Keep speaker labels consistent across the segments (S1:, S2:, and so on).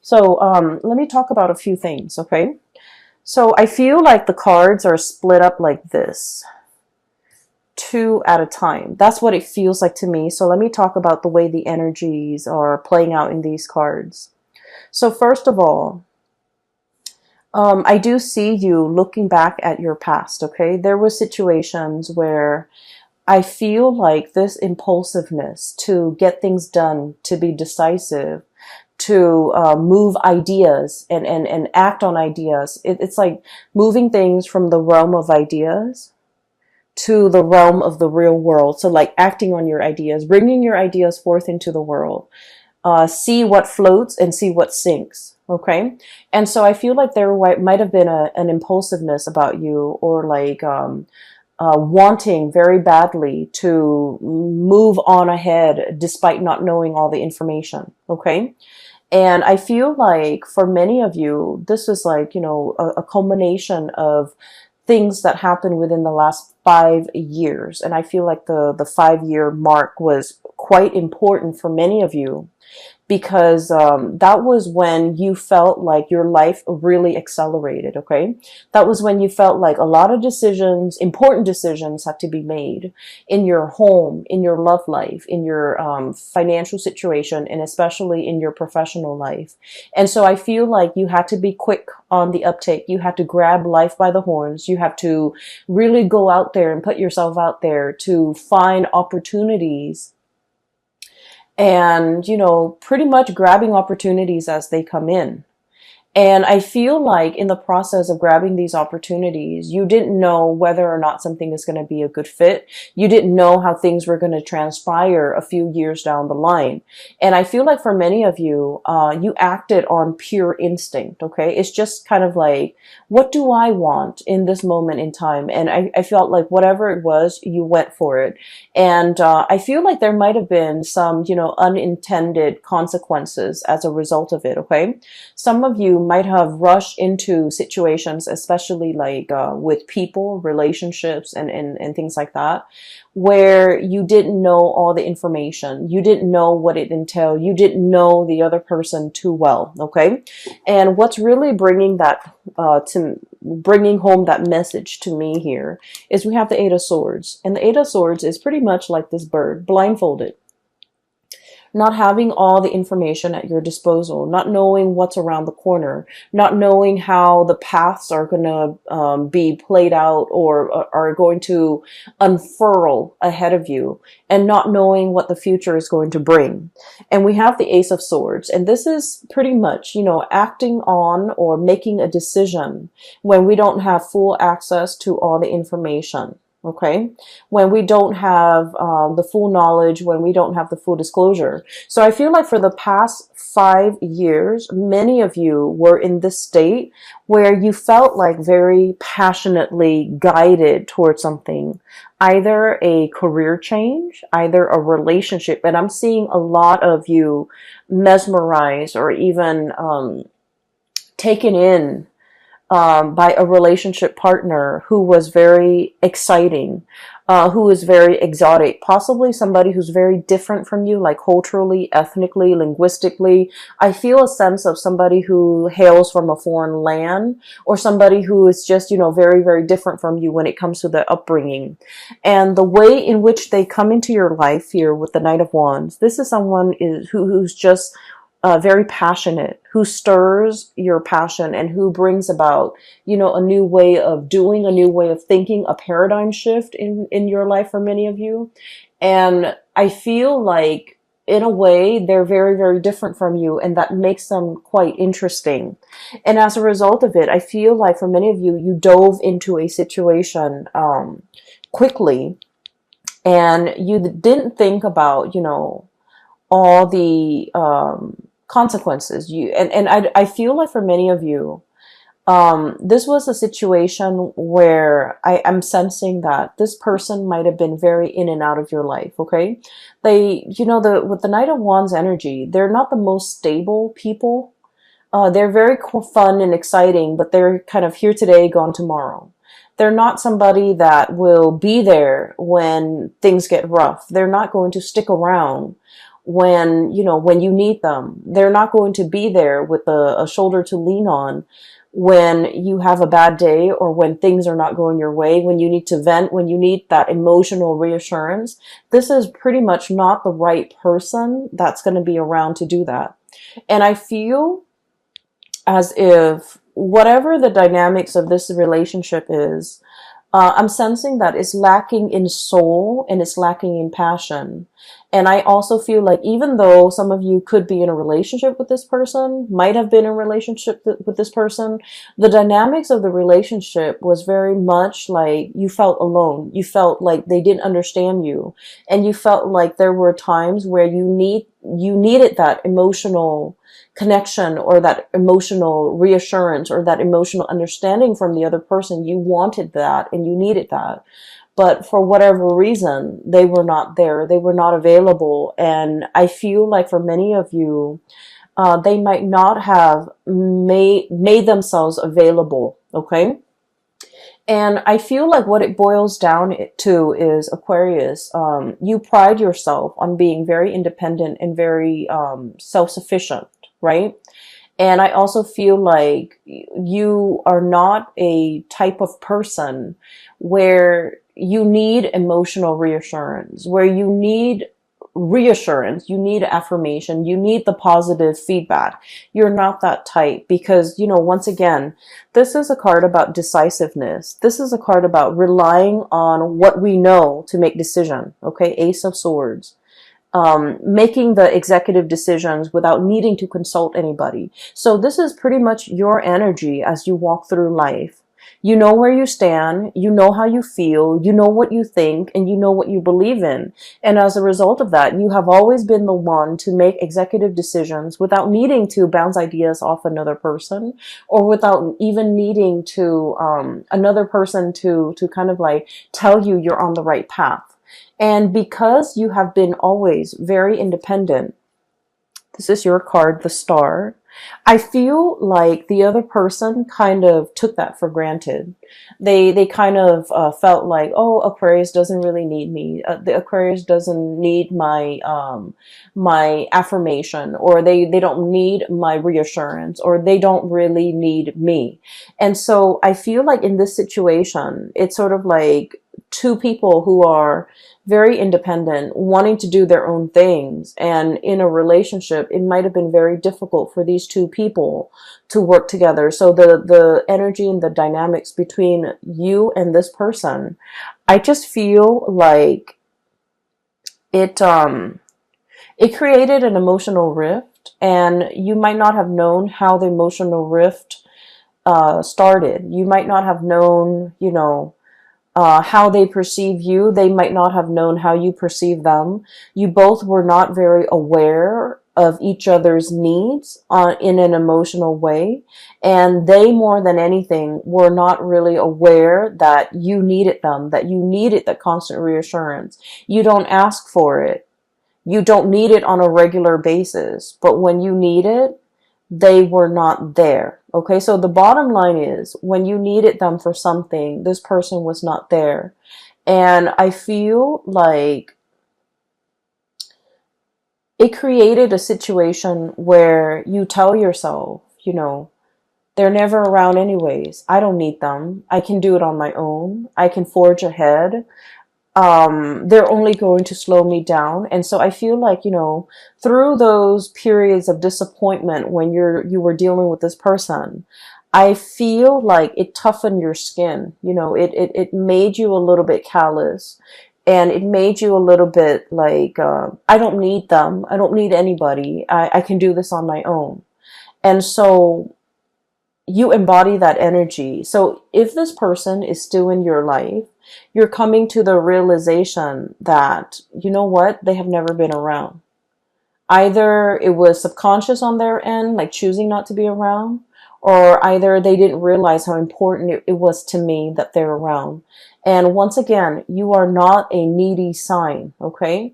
S1: So let me talk about a few things, okay? So I feel like the cards are split up like this, two at a time. That's what it feels like to me. So let me talk about the way the energies are playing out in these cards. So first of all, I do see you looking back at your past, okay? There were situations where I feel like this impulsiveness to get things done, to be decisive, to move ideas and act on ideas. It's like moving things from the realm of ideas to the realm of the real world. So like acting on your ideas, bringing your ideas forth into the world. See what floats and see what sinks. Okay. And so I feel like there might have been an impulsiveness about you, or like, wanting very badly to move on ahead despite not knowing all the information. Okay. And I feel like for many of you, this is like, a culmination of things that happened within the last 5 years. And I feel like the 5 year mark was quite important for many of you, because that was when you felt like your life really accelerated, okay? That was when you felt like a lot of decisions, important decisions, had to be made in your home, in your love life, in your financial situation, and especially in your professional life. And so I feel like you had to be quick on the uptake. You had to grab life by the horns. You have to really go out there and put yourself out there to find opportunities, and pretty much grabbing opportunities as they come in. And I feel like in the process of grabbing these opportunities, you didn't know whether or not something is going to be a good fit. You didn't know how things were going to transpire a few years down the line. And I feel like for many of you, you acted on pure instinct, okay? It's just kind of like, what do I want in this moment in time? And I felt like whatever it was, you went for it. And I feel like there might have been some, unintended consequences as a result of it, okay? Some of you might have rushed into situations, especially like with people, relationships, and things like that, where you didn't know all the information. You didn't know what it entailed. You didn't know the other person too well, okay? And what's really bringing that bringing home that message to me here is we have the Eight of Swords. And the Eight of Swords is pretty much like this bird, blindfolded. Not having all the information at your disposal, not knowing what's around the corner, not knowing how the paths are going to be played out or are going to unfurl ahead of you, and not knowing what the future is going to bring. And we have the Ace of Swords, and this is pretty much, acting on or making a decision when we don't have full access to all the information. Okay, when we don't have the full knowledge, when we don't have the full disclosure. So I feel like for the past 5 years, many of you were in this state where you felt like very passionately guided towards something, either a career change, either a relationship. And I'm seeing a lot of you mesmerized or even taken in by a relationship partner who was very exciting, who was very exotic, possibly somebody who's very different from you, like culturally, ethnically, linguistically. I feel a sense of somebody who hails from a foreign land, or somebody who is just, very, very different from you when it comes to their upbringing. And the way in which they come into your life here with the Knight of Wands, this is someone who's just very passionate, who stirs your passion and who brings about, a new way of doing, a new way of thinking, a paradigm shift in your life for many of you. And I feel like in a way they're very, very different from you, and that makes them quite interesting. And as a result of it, I feel like for many of you, you dove into a situation quickly, and you didn't think about, all the consequences. I feel like for many of you, this was a situation where I'm sensing that this person might have been very in and out of your life. Okay, they, with the Knight of Wands energy, they're not the most stable people. They're very fun and exciting, but they're kind of here today, gone tomorrow. They're not somebody that will be there when things get rough. They're not going to stick around when, you know, when you need them. They're not going to be there with a shoulder to lean on when you have a bad day or when things are not going your way, when you need to vent, when you need that emotional reassurance. This is pretty much not the right person that's going to be around to do that. And I feel as if whatever the dynamics of this relationship is, I'm sensing that it's lacking in soul and it's lacking in passion. And I also feel like even though some of you could be in a relationship with this person, might have been in a relationship with this person, the dynamics of the relationship was very much like you felt alone. You felt like they didn't understand you. And you felt like there were times where you needed that emotional connection or that emotional reassurance or that emotional understanding from the other person. You wanted that and you needed that. But for whatever reason, they were not there. They were not available. And I feel like for many of you, they might not have made themselves available. Okay. And I feel like what it boils down to is Aquarius. You pride yourself on being very independent and very self-sufficient, right? And I also feel like you are not a type of person where you need emotional reassurance, where you need reassurance, you need affirmation, you need the positive feedback. You're not that type because, you know, once again, this is a card about decisiveness. This is a card about relying on what we know to make decision. Okay, Ace of Swords. Making the executive decisions without needing to consult anybody. So this is pretty much your energy as you walk through life. You know where you stand, you know how you feel, you know what you think, and you know what you believe in. And as a result of that, you have always been the one to make executive decisions without needing to bounce ideas off another person or without even needing to another person to kind of like tell you you're on the right path. And because you have been always very independent, this is your card, the Star. I feel like the other person kind of took that for granted. They kind of felt like, oh, Aquarius doesn't really need me. The Aquarius doesn't need my affirmation, or they don't need my reassurance, or they don't really need me. And so I feel like in this situation, it's sort of like two people who are very independent, wanting to do their own things. And in a relationship, it might have been very difficult for these two people to work together. So the energy and the dynamics between you and this person, I just feel like it created an emotional rift, and you might not have known how the emotional rift started. You might not have known, you know, how they perceive you. They might not have known how you perceive them. You both were not very aware of each other's needs in an emotional way. And they, more than anything, were not really aware that you needed them, that you needed that constant reassurance. You don't ask for it. You don't need it on a regular basis. But when you need it, they were not there. Okay, so the bottom line is when you needed them for something, this person was not there. And I feel like it created a situation where you tell yourself, you know, they're never around anyways. I don't need them. I can do it on my own. I can forge ahead. They're only going to slow me down. And so I feel like, you know, through those periods of disappointment when you were dealing with this person, I feel like it toughened your skin. You know, it made you a little bit callous, and it made you a little bit like, I don't need them. I don't need anybody. I can do this on my own. And so you embody that energy. So if this person is still in your life, you're coming to the realization that, you know what, they have never been around. Either it was subconscious on their end, like choosing not to be around, or either they didn't realize how important it was to me that they're around. And once again, you are not a needy sign, okay?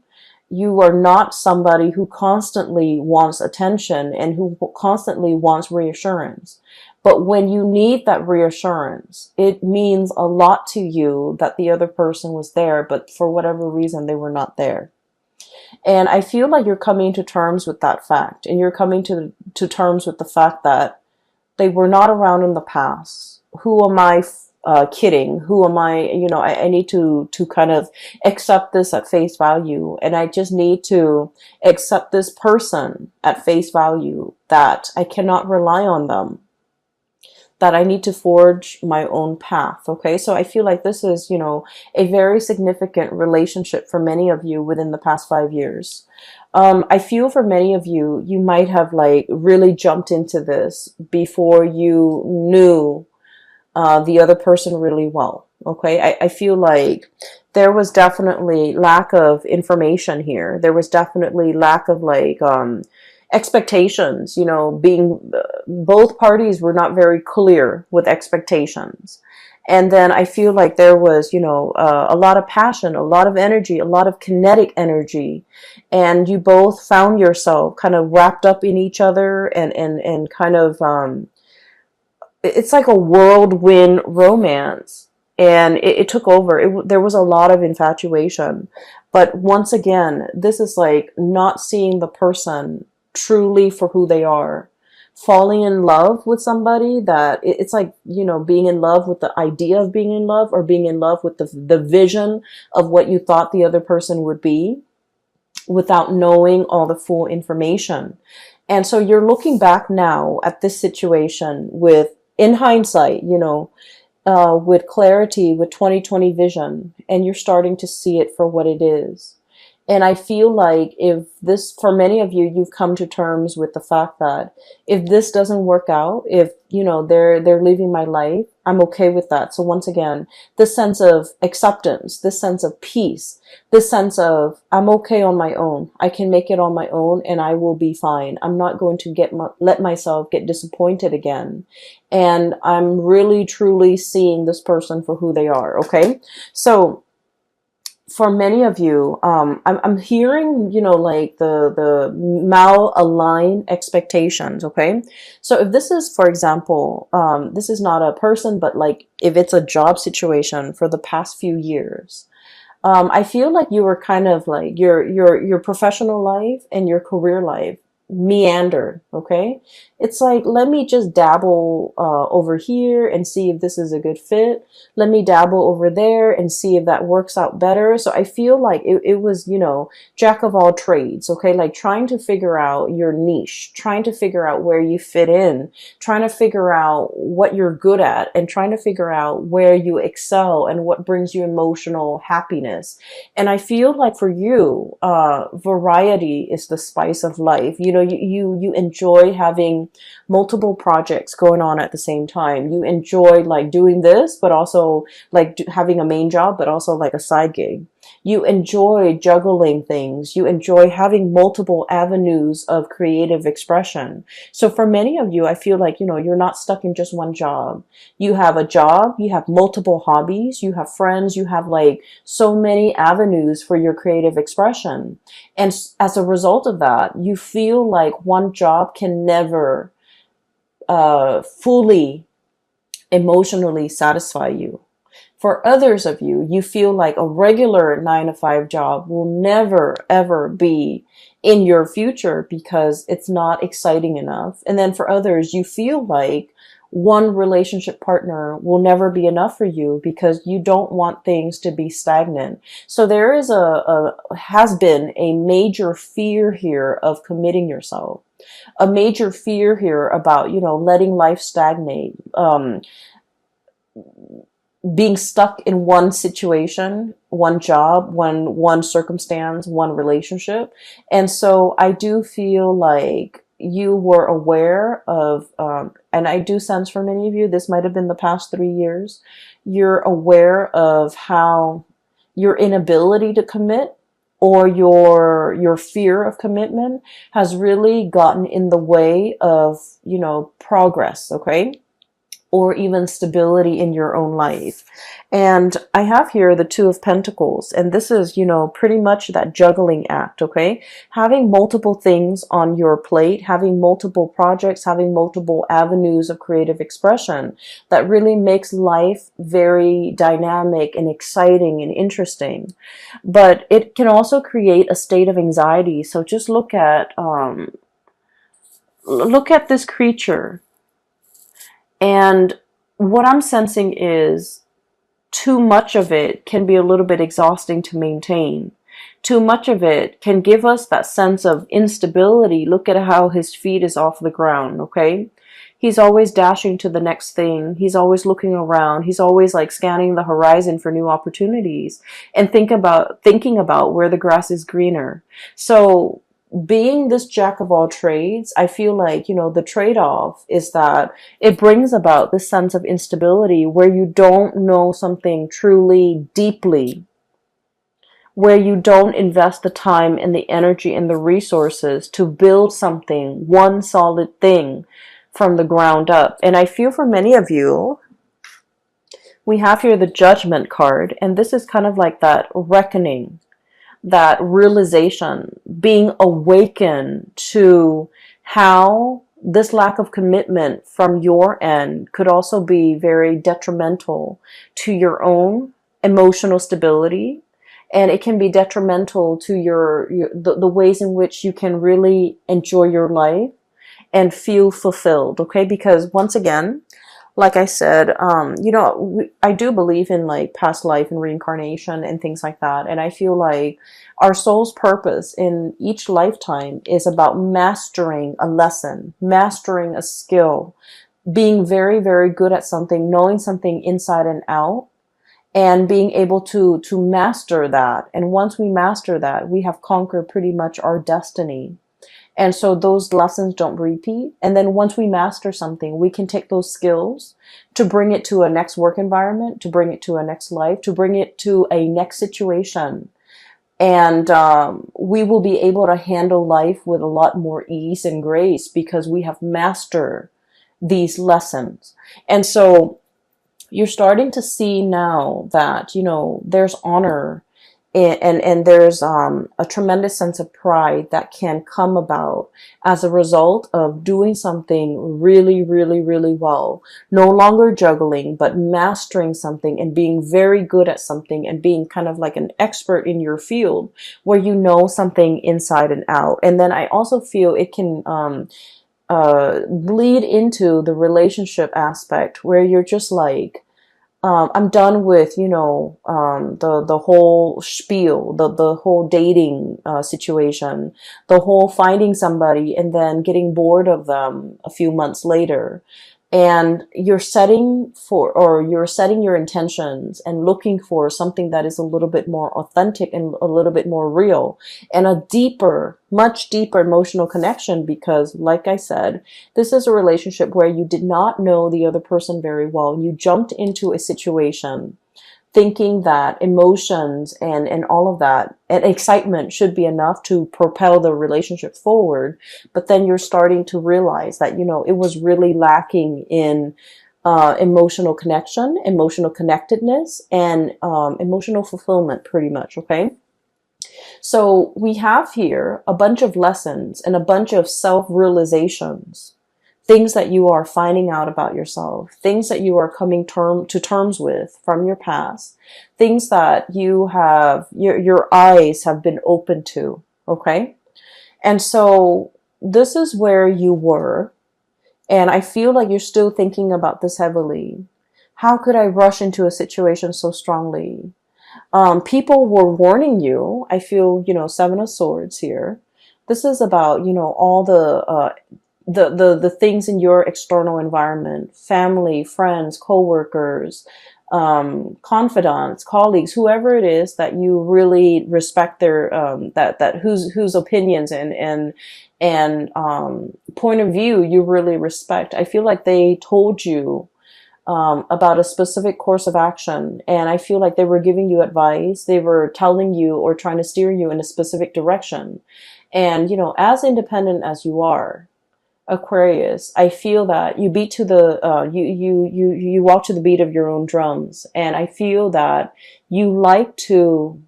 S1: You are not somebody who constantly wants attention and who constantly wants reassurance. But when you need that reassurance, it means a lot to you that the other person was there, but for whatever reason, they were not there. And I feel like you're coming to terms with that fact, and you're coming to terms with the fact that they were not around in the past. Who am I kidding? Who am I? I need to kind of accept this at face value, and I just need to accept this person at face value, that I cannot rely on them, that I need to forge my own path. Okay. So I feel like this is, a very significant relationship for many of you within the past 5 years. I feel for many of you, you might have like really jumped into this before you knew the other person really well. Okay. I feel like there was definitely lack of information here. There was definitely lack of like, expectations, being, both parties were not very clear with expectations. And then I feel like there was, a lot of passion, a lot of energy, a lot of kinetic energy. And you both found yourself kind of wrapped up in each other, and kind of, it's like a whirlwind romance. And it took over. There was a lot of infatuation. But once again, this is like not seeing the person truly for who they are. Falling in love with somebody that it's like, being in love with the idea of being in love, or being in love with the vision of what you thought the other person would be, without knowing all the full information. And so you're looking back now at this situation with, in hindsight, with clarity, with 2020 vision, and you're starting to see it for what it is. And I feel like if this, for many of you, you've come to terms with the fact that if this doesn't work out, if, they're leaving my life, I'm okay with that. So once again, this sense of acceptance, this sense of peace, this sense of I'm okay on my own. I can make it on my own, and I will be fine. I'm not going to let myself get disappointed again. And I'm really, truly seeing this person for who they are. Okay. So for many of you, I'm hearing, like the malaligned expectations. Okay. So if this is, for example, this is not a person, but like if it's a job situation for the past few years, I feel like you were kind of like your professional life and your career life meandered. Okay. It's like, let me just dabble over here and see if this is a good fit. Let me dabble over there and see if that works out better. So I feel like it was, jack of all trades. Okay. Like trying to figure out your niche, trying to figure out where you fit in, trying to figure out what you're good at, and trying to figure out where you excel and what brings you emotional happiness. And I feel like for you, variety is the spice of life. You enjoy having multiple projects going on at the same time. You enjoy like doing this, but also like having a main job, but also like a side gig. You enjoy juggling things. You enjoy having multiple avenues of creative expression. So for many of you, I feel like, you're not stuck in just one job. You have a job, you have multiple hobbies, you have friends, you have like so many avenues for your creative expression. And as a result of that, you feel like one job can never fully emotionally satisfy you. For others of you, you feel like a regular 9-to-5 job will never, ever be in your future because it's not exciting enough. And then for others, you feel like one relationship partner will never be enough for you because you don't want things to be stagnant. So there is has been a major fear here of committing yourself, a major fear here about, letting life stagnate, being stuck in one situation, one job, one circumstance, one relationship. And so I do feel like you were aware of, and I do sense for many of you, this might have been the past 3 years, you're aware of how your inability to commit, or your fear of commitment, has really gotten in the way of, progress. Okay. or even stability in your own life. And I have here the Two of Pentacles, and this is, pretty much that juggling act, okay? Having multiple things on your plate, having multiple projects, having multiple avenues of creative expression that really makes life very dynamic and exciting and interesting. But it can also create a state of anxiety. So just look at this creature, and what I'm sensing is too much of it can be a little bit exhausting to maintain. Too much of it can give us that sense of instability. Look at how his feet is off the ground, okay? He's always dashing to the next thing. He's always looking around. He's always like scanning the horizon for new opportunities and thinking about where the grass is greener. So being this jack of all trades, I feel like, the trade-off is that it brings about this sense of instability where you don't know something truly deeply, where you don't invest the time and the energy and the resources to build something, one solid thing from the ground up. And I feel for many of you, we have here the Judgment card, and this is kind of like that reckoning, that realization, being awakened to how this lack of commitment from your end could also be very detrimental to your own emotional stability. And it can be detrimental to the ways in which you can really enjoy your life and feel fulfilled, okay? Because once again, like I said, I do believe in like past life and reincarnation and things like that. And I feel like our soul's purpose in each lifetime is about mastering a lesson, mastering a skill, being very, very good at something, knowing something inside and out, and being able to master that. And once we master that, we have conquered pretty much our destiny. And so those lessons don't repeat. And then once we master something, we can take those skills to bring it to a next work environment, to bring it to a next life, to bring it to a next situation. And we will be able to handle life with a lot more ease and grace because we have mastered these lessons. And so you're starting to see now that, there's honor and there's a tremendous sense of pride that can come about as a result of doing something really, really, really well. No longer juggling, but mastering something and being very good at something and being kind of like an expert in your field where you know something inside and out. And then I also feel it can bleed into the relationship aspect where you're just like, I'm done with, the whole spiel, the whole dating situation, the whole finding somebody and then getting bored of them a few months later. And you're setting your intentions and looking for something that is a little bit more authentic and a little bit more real and a deeper, much deeper emotional connection. Because like I said, this is a relationship where you did not know the other person very well. You jumped into a situation thinking that emotions and all of that and excitement should be enough to propel the relationship forward. But then you're starting to realize that, it was really lacking in emotional connection, emotional connectedness, and emotional fulfillment pretty much, okay? So we have here a bunch of lessons and a bunch of self-realizations, things that you are finding out about yourself, things that you are coming to terms with from your past, things that you have, your eyes have been open to, okay? And so this is where you were, and I feel like you're still thinking about this heavily. How could I rush into a situation so strongly? People were warning you. I feel, Seven of Swords here. This is about, all the things in your external environment, family, friends, coworkers, confidants, colleagues, whoever it is that you really respect their, whose opinions and point of view you really respect. I feel like they told you about a specific course of action. And I feel like they were giving you advice. They were telling you or trying to steer you in a specific direction. And, as independent as you are, Aquarius, I feel that you beat to the you walk to the beat of your own drums, and I feel that you like to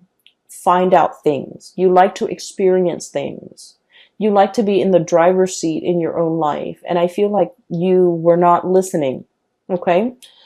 S1: find out things. You like to experience things. You like to be in the driver's seat in your own life, and I feel like you were not listening. Okay?